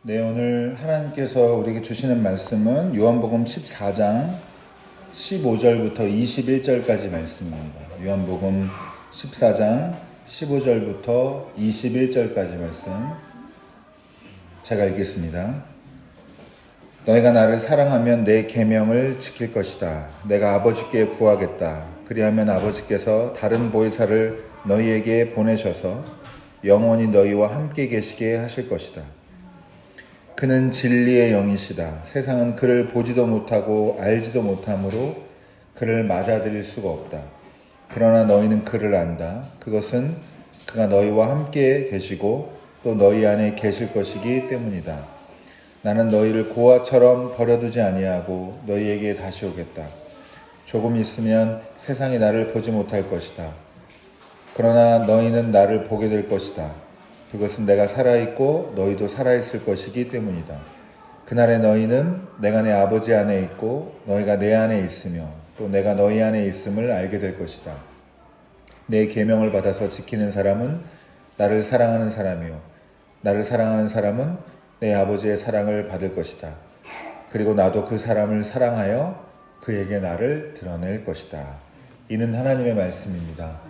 네, 오늘 하나님께서 우리에게 주시는 말씀은 요한복음 14장 15절부터 21절까지 말씀입니다. 요한복음 14장 15절부터 21절까지 말씀 제가 읽겠습니다. 너희가 나를 사랑하면 내 계명을 지킬 것이다. 내가 아버지께 구하겠다. 그리하면 아버지께서 다른 보혜사를 너희에게 보내셔서 영원히 너희와 함께 계시게 하실 것이다. 그는 진리의 영이시다. 세상은 그를 보지도 못하고 알지도 못하므로 그를 맞아들일 수가 없다. 그러나 너희는 그를 안다. 그것은 그가 너희와 함께 계시고 또 너희 안에 계실 것이기 때문이다. 나는 너희를 고아처럼 버려두지 아니하고 너희에게 다시 오겠다. 조금 있으면 세상이 나를 보지 못할 것이다. 그러나 너희는 나를 보게 될 것이다. 그것은 내가 살아있고 너희도 살아있을 것이기 때문이다. 그날에 너희는 내가 내 아버지 안에 있고 너희가 내 안에 있으며 또 내가 너희 안에 있음을 알게 될 것이다. 내 계명을 받아서 지키는 사람은 나를 사랑하는 사람이요 나를 사랑하는 사람은 내 아버지의 사랑을 받을 것이다. 그리고 나도 그 사람을 사랑하여 그에게 나를 드러낼 것이다. 이는 하나님의 말씀입니다.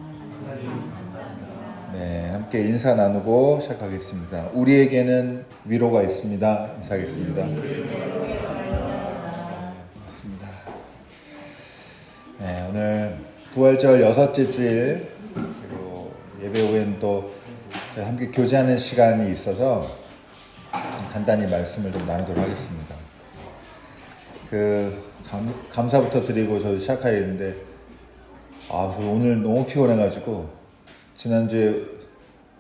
네, 함께 인사 나누고 시작하겠습니다. 우리에게는 위로가 있습니다. 인사하겠습니다. 맞습니다. 네, 오늘 부활절 6째 주일 그리고 예배 후에는 또 함께 교제하는 시간이 있어서 간단히 말씀을 좀 나누도록 하겠습니다. 감사부터 드리고 저도 시작하겠는데 저 오늘 너무 피곤해가지고 지난주에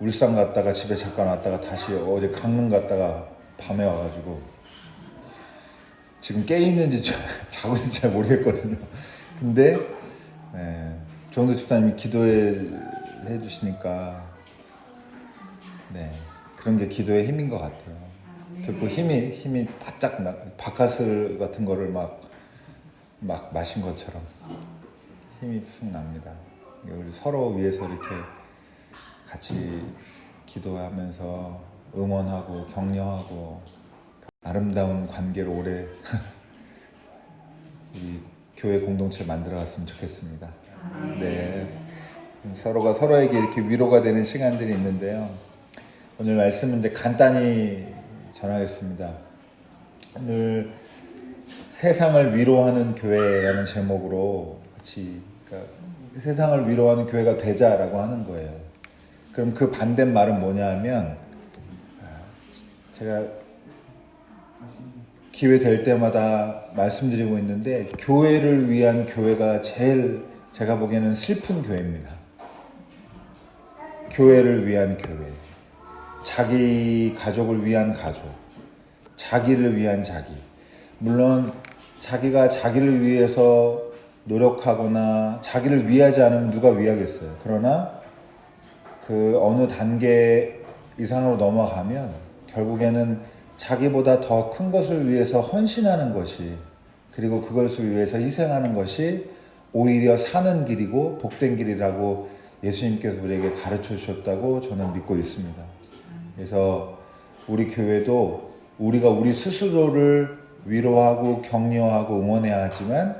울산 갔다가 집에 잠깐 왔다가 다시 어제 강릉 갔다가 밤에 와가지고 지금 깨 있는지 자고 있는지 잘 모르겠거든요. 근데 조영도 집사님이 기도해 주시니까 그런 게 기도의 힘인 것 같아요. 듣고 힘이 바짝 바카스 같은 거를 막 마신 것처럼 힘이 푹 납니다. 우리 서로 위해서 이렇게 같이 기도하면서 응원하고 격려하고 아름다운 관계로 오래 이 교회 공동체 만들어갔으면 좋겠습니다. 네, 서로가 서로에게 이렇게 위로가 되는 시간들이 있는데요. 오늘 말씀은 이제 간단히 전하겠습니다. 오늘 세상을 위로하는 교회라는 제목으로 같이 세상을 위로하는 교회가 되자라고 하는 거예요. 그럼 그 반대말은 뭐냐 하면 제가 기회 될 때마다 말씀드리고 있는데 교회를 위한 교회가 제일 제가 보기에는 슬픈 교회입니다. 교회를 위한 교회, 자기 가족을 위한 가족, 자기를 위한 자기. 물론 자기가 자기를 위해서 노력하거나 자기를 위하지 않으면 누가 위하겠어요. 그러나 그 어느 단계 이상으로 넘어가면 결국에는 자기보다 더 큰 것을 위해서 헌신하는 것이 그리고 그것을 위해서 희생하는 것이 오히려 사는 길이고 복된 길이라고 예수님께서 우리에게 가르쳐 주셨다고 저는 믿고 있습니다. 그래서 우리 교회도 우리가 우리 스스로를 위로하고 격려하고 응원해야 하지만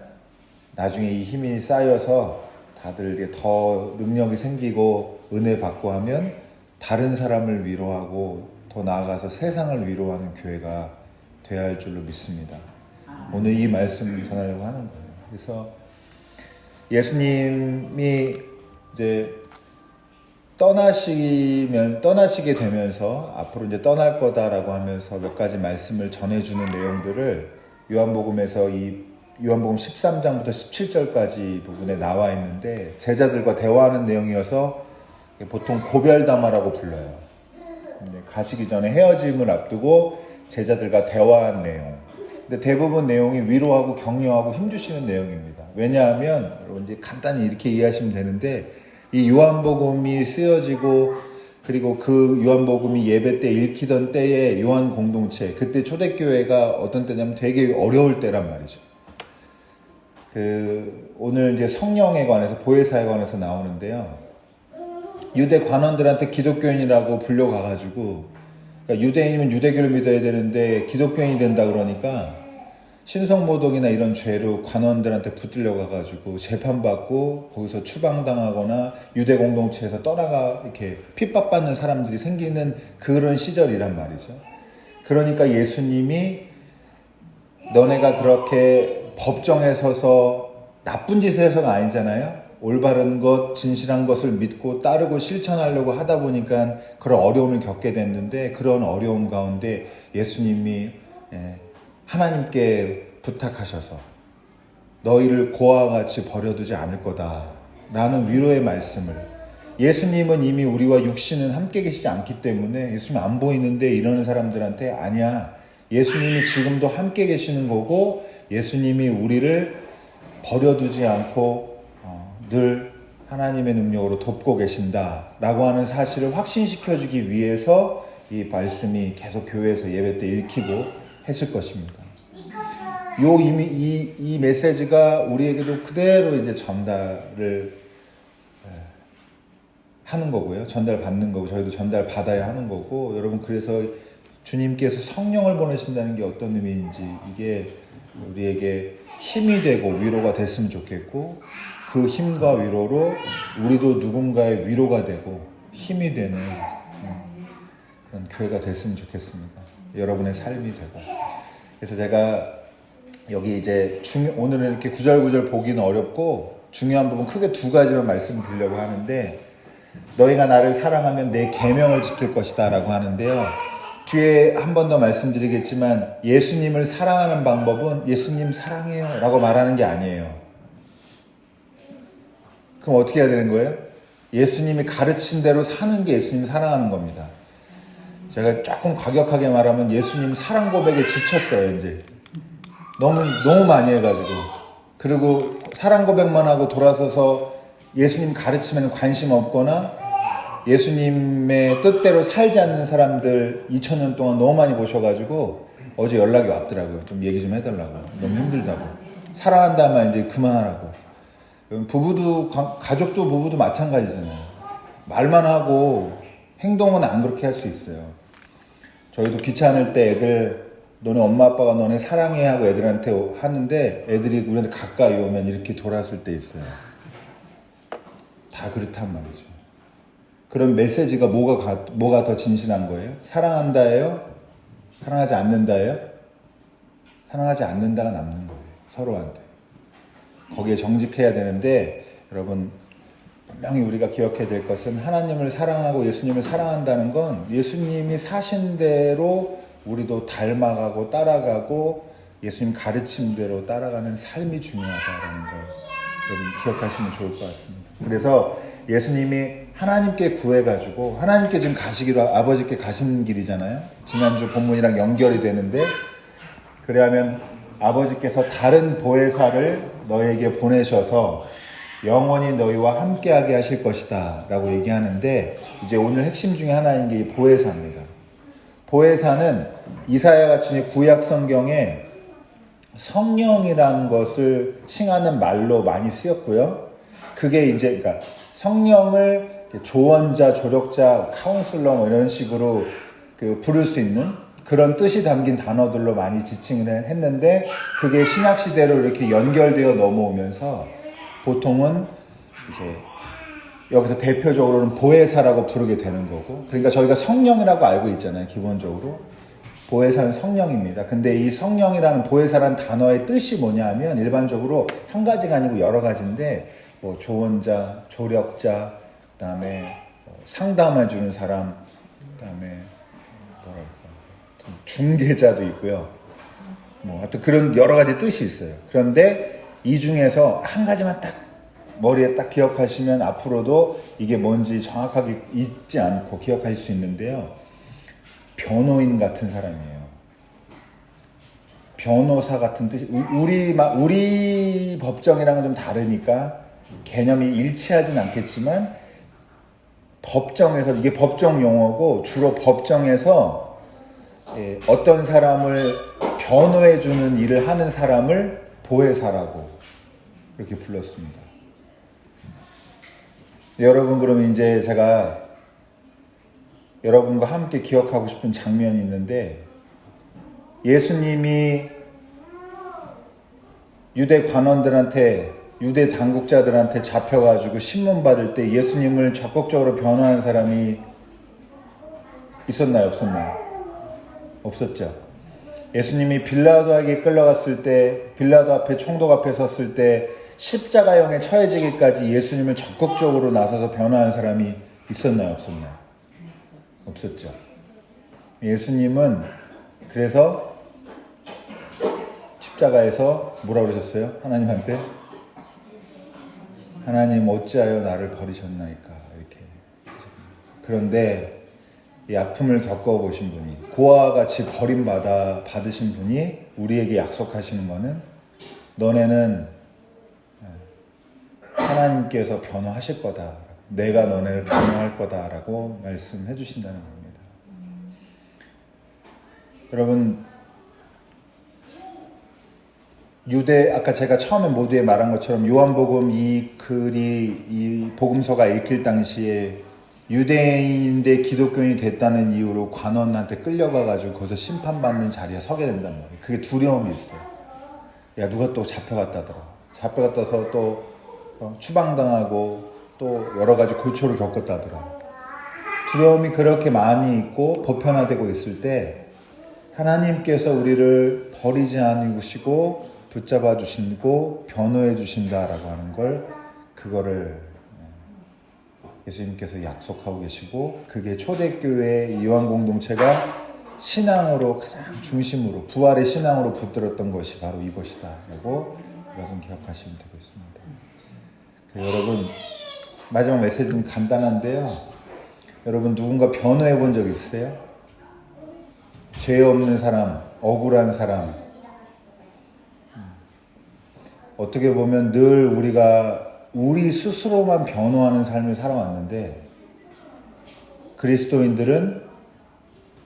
나중에 이 힘이 쌓여서 다들 더 능력이 생기고 은혜 받고 하면 다른 사람을 위로하고 더 나아가서 세상을 위로하는 교회가 되어야 할 줄로 믿습니다. 오늘 이 말씀을 전하려고 하는 거예요. 그래서 예수님이 이제 떠나시게 되면서 앞으로 이제 떠날 거다라고 하면서 몇 가지 말씀을 전해주는 내용들을 요한복음에서 요한복음 13장부터 17절까지 부분에 나와 있는데 제자들과 대화하는 내용이어서 보통 고별담화라고 불러요. 가시기 전에 헤어짐을 앞두고 제자들과 대화한 내용. 근데 대부분 내용이 위로하고 격려하고 힘주시는 내용입니다. 왜냐하면 여러분 이제 간단히 이렇게 이해하시면 되는데 이 요한복음이 쓰여지고 그리고 그 요한복음이 예배 때 읽히던 때의 요한 공동체 그때 초대교회가 어떤 때냐면 되게 어려울 때란 말이죠. 오늘 이제 성령에 관해서 보혜사에 관해서 나오는데요. 유대 관원들한테 기독교인이라고 불려가가지고 그러니까 유대인이면 유대교를 믿어야 되는데 기독교인이 된다 그러니까 신성모독이나 이런 죄로 관원들한테 붙들려 가가지고 재판받고 거기서 추방당하거나 유대 공동체에서 떠나가 이렇게 핍박받는 사람들이 생기는 그런 시절이란 말이죠. 그러니까 예수님이 너네가 그렇게 법정에 서서 나쁜 짓을 해서가 아니잖아요. 올바른 것, 진실한 것을 믿고 따르고 실천하려고 하다 보니까 그런 어려움을 겪게 됐는데 그런 어려움 가운데 예수님이 하나님께 부탁하셔서 너희를 고아와 같이 버려두지 않을 거다라는 위로의 말씀을, 예수님은 이미 우리와 육신은 함께 계시지 않기 때문에 예수님 안 보이는데 이러는 사람들한테 아니야, 예수님이 지금도 함께 계시는 거고 예수님이 우리를 버려두지 않고 늘 하나님의 능력으로 돕고 계신다라고 하는 사실을 확신시켜주기 위해서 이 말씀이 계속 교회에서 예배 때 읽히고 했을 것입니다. 이 메시지가 우리에게도 그대로 이제 전달을 하는 거고요. 전달받는 거고, 저희도 전달받아야 하는 거고, 여러분, 그래서 주님께서 성령을 보내신다는 게 어떤 의미인지, 이게 우리에게 힘이 되고 위로가 됐으면 좋겠고, 그 힘과 위로로 우리도 누군가의 위로가 되고 힘이 되는 그런 교회가 됐으면 좋겠습니다. 여러분의 삶이 되고. 그래서 제가 여기 이제 오늘은 이렇게 구절구절 보기는 어렵고 중요한 부분 크게 두 가지만 말씀드리려고 하는데, 너희가 나를 사랑하면 내 계명을 지킬 것이다 라고 하는데요. 뒤에 한 번 더 말씀드리겠지만 예수님을 사랑하는 방법은 예수님 사랑해요 라고 말하는 게 아니에요. 그럼 어떻게 해야 되는 거예요? 예수님이 가르친 대로 사는 게 예수님 사랑하는 겁니다. 제가 조금 과격하게 말하면 예수님 사랑 고백에 지쳤어요, 이제. 너무 많이 해가지고. 그리고 사랑 고백만 하고 돌아서서 예수님 가르치면 관심 없거나 예수님의 뜻대로 살지 않는 사람들 2000년 동안 너무 많이 보셔가지고 어제 연락이 왔더라고요. 좀 얘기 좀 해달라고. 너무 힘들다고. 사랑한다면 이제 그만하라고. 부부도, 가족도 부부도 마찬가지잖아요. 말만 하고 행동은 안 그렇게 할 수 있어요. 저희도 귀찮을 때 애들, 너네 엄마 아빠가 너네 사랑해 하고 애들한테 하는데 애들이 우리한테 가까이 오면 이렇게 돌아설 때 있어요. 다 그렇단 말이죠. 그런 메시지가 뭐가 더 진실한 거예요? 사랑한다예요? 사랑하지 않는다예요? 사랑하지 않는다가 남는 거예요. 서로한테. 거기에 정직해야 되는데, 여러분 분명히 우리가 기억해야 될 것은 하나님을 사랑하고 예수님을 사랑한다는 건 예수님이 사신 대로 우리도 닮아가고 따라가고 예수님 가르침대로 따라가는 삶이 중요하다는 걸 여러분 기억하시면 좋을 것 같습니다. 그래서 예수님이 하나님께 구해가지고 하나님께 지금 가시기로, 아버지께 가시는 길이잖아요. 지난주 본문이랑 연결이 되는데, 그래야면 아버지께서 다른 보혜사를 너에게 보내셔서 영원히 너희와 함께하게 하실 것이다 라고 얘기하는데, 이제 오늘 핵심 중에 하나인 게 보혜사입니다. 보혜사는 이사야가 주신 구약 성경에 성령이라는 것을 칭하는 말로 많이 쓰였고요. 그게 이제 그러니까 성령을 조언자, 조력자, 카운슬러 뭐 이런 식으로 부를 수 있는 그런 뜻이 담긴 단어들로 많이 지칭을 했는데, 그게 신약 시대로 이렇게 연결되어 넘어오면서 보통은 이제 여기서 대표적으로는 보혜사라고 부르게 되는 거고, 그러니까 저희가 성령이라고 알고 있잖아요. 기본적으로 보혜사는 성령입니다. 근데 이 성령이라는 보혜사라는 단어의 뜻이 뭐냐 하면 일반적으로 한 가지가 아니고 여러 가지인데, 뭐 조언자, 조력자, 그다음에 상담해 주는 사람, 그다음에 중개자도 있고요. 뭐 하여튼 그런 여러 가지 뜻이 있어요. 그런데 이 중에서 한 가지만 딱 머리에 딱 기억하시면 앞으로도 이게 뭔지 정확하게 잊지 않고 기억할 수 있는데요. 변호인 같은 사람이에요. 변호사 같은 뜻이, 우리 법정이랑은 좀 다르니까 개념이 일치하진 않겠지만, 법정에서, 이게 법정 용어고 주로 법정에서 어떤 사람을 변호해주는 일을 하는 사람을 보혜사라고 이렇게 불렀습니다. 여러분, 그러면 이제 제가 여러분과 함께 기억하고 싶은 장면이 있는데, 예수님이 유대 관원들한테, 유대 당국자들한테 잡혀가지고 신문 받을 때 예수님을 적극적으로 변호하는 사람이 있었나요? 없었나요? 없었죠. 예수님이 빌라도에게 끌려갔을 때, 빌라도 앞에 총독 앞에 섰을 때 십자가형에 처해지기까지 예수님을 적극적으로 나서서 변호하는 사람이 있었나요? 없었나요? 없었죠. 예수님은 그래서 십자가에서 뭐라고 그러셨어요? 하나님한테? 하나님 어찌하여 나를 버리셨나이까, 이렇게. 그런데 이 아픔을 겪어보신 분이, 고아와 같이 버림받으신 분이 우리에게 약속하시는 것은, 너네는 하나님께서 변호하실 거다, 내가 너네를 변호할 거다라고 말씀해 주신다는 겁니다. 여러분, 아까 제가 처음에 모두에 말한 것처럼 요한복음 이 복음서가 읽힐 당시에 유대인인데 기독교인이 됐다는 이유로 관원한테 끌려가가지고 거기서 심판받는 자리에 서게 된단 말이에요. 그게 두려움이 있어요. 야, 누가 또 잡혀갔다더라. 잡혀갔다서 또 추방당하고 또 여러 가지 고초를 겪었다더라. 두려움이 그렇게 많이 있고 보편화되고 있을 때 하나님께서 우리를 버리지 않으시고 붙잡아 주시고 변호해 주신다라고 하는 걸, 그거를 예수님께서 약속하고 계시고, 그게 초대교회 요한 공동체가 신앙으로 가장 중심으로, 부활의 신앙으로 붙들었던 것이 바로 이것이다 라고 여러분 기억하시면 되겠습니다. 여러분, 마지막 메시지는 간단한데요, 여러분 누군가 변호해 본 적 있으세요? 죄 없는 사람, 억울한 사람, 어떻게 보면 늘 우리가 우리 스스로만 변호하는 삶을 살아왔는데, 그리스도인들은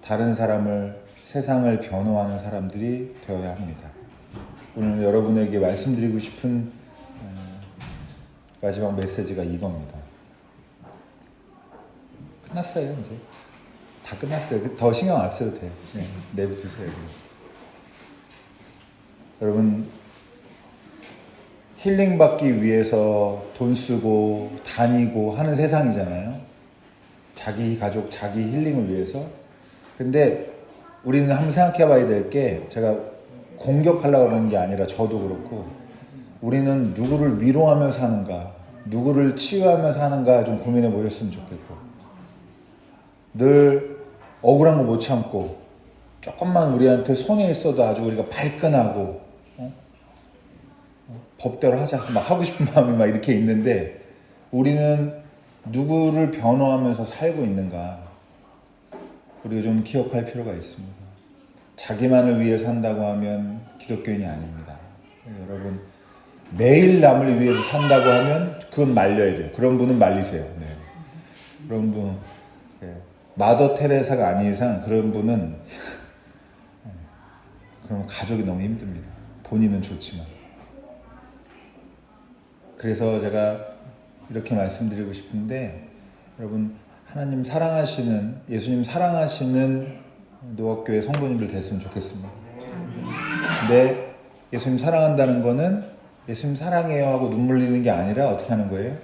다른 사람을, 세상을 변호하는 사람들이 되어야 합니다. 오늘 여러분에게 말씀드리고 싶은 마지막 메시지가 이겁니다. 끝났어요. 이제 다 끝났어요. 더 신경 안 써도 돼요. 네, 내비두세요. 여러분, 힐링 받기 위해서 돈 쓰고 다니고 하는 세상이잖아요. 자기 가족, 자기 힐링을 위해서. 근데 우리는 한번 생각해 봐야 될 게, 제가 공격하려고 그러는 게 아니라 저도 그렇고, 우리는 누구를 위로하며 사는가, 누구를 치유하며 사는가 좀 고민해 보셨으면 좋겠고, 늘 억울한 거 못 참고 조금만 우리한테 손해 있어도 아주 우리가 발끈하고 법대로 하자 막 하고 싶은 마음이 막 이렇게 있는데, 우리는 누구를 변호하면서 살고 있는가, 우리가 좀 기억할 필요가 있습니다. 자기만을 위해 산다고 하면 기독교인이 아닙니다. 여러분, 내일 남을 위해서 산다고 하면 그건 말려야 돼요. 그런 분은 말리세요. 네. 그런 분, 마더 테레사가 아닌 이상 그런 분은 그럼 가족이 너무 힘듭니다. 본인은 좋지만. 그래서 제가 이렇게 말씀드리고 싶은데, 여러분, 하나님 사랑하시는, 예수님 사랑하시는 노학교의 성도님들 됐으면 좋겠습니다. 근데 예수님 사랑한다는 거는 예수님 사랑해요 하고 눈물 흘리는 게 아니라 어떻게 하는 거예요?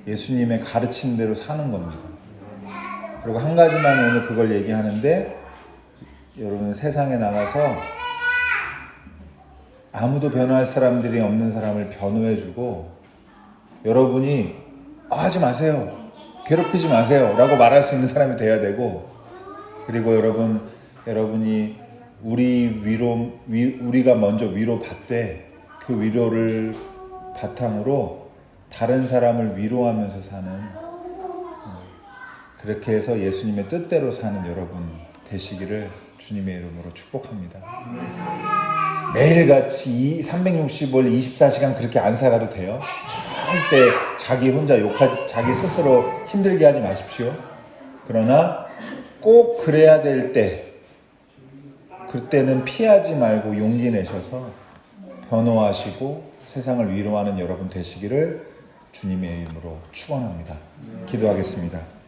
예수님의 가르친 대로 사는 겁니다. 그리고 한 가지만 오늘 그걸 얘기하는데, 여러분 세상에 나가서 아무도 변호할 사람들이 없는 사람을 변호해주고, 여러분이 하지 마세요, 괴롭히지 마세요 라고 말할 수 있는 사람이 돼야 되고, 그리고 여러분이 우리가 먼저 위로받되 그 위로를 바탕으로 다른 사람을 위로하면서 사는, 그렇게 해서 예수님의 뜻대로 사는 여러분 되시기를 주님의 이름으로 축복합니다. 매일같이 365일 24시간 그렇게 안 살아도 돼요. 절대 자기 혼자 자기 스스로 힘들게 하지 마십시오. 그러나 꼭 그래야 될 때, 그때는 피하지 말고 용기 내셔서 변호하시고 세상을 위로하는 여러분 되시기를 주님의 이름으로 축원합니다. 기도하겠습니다.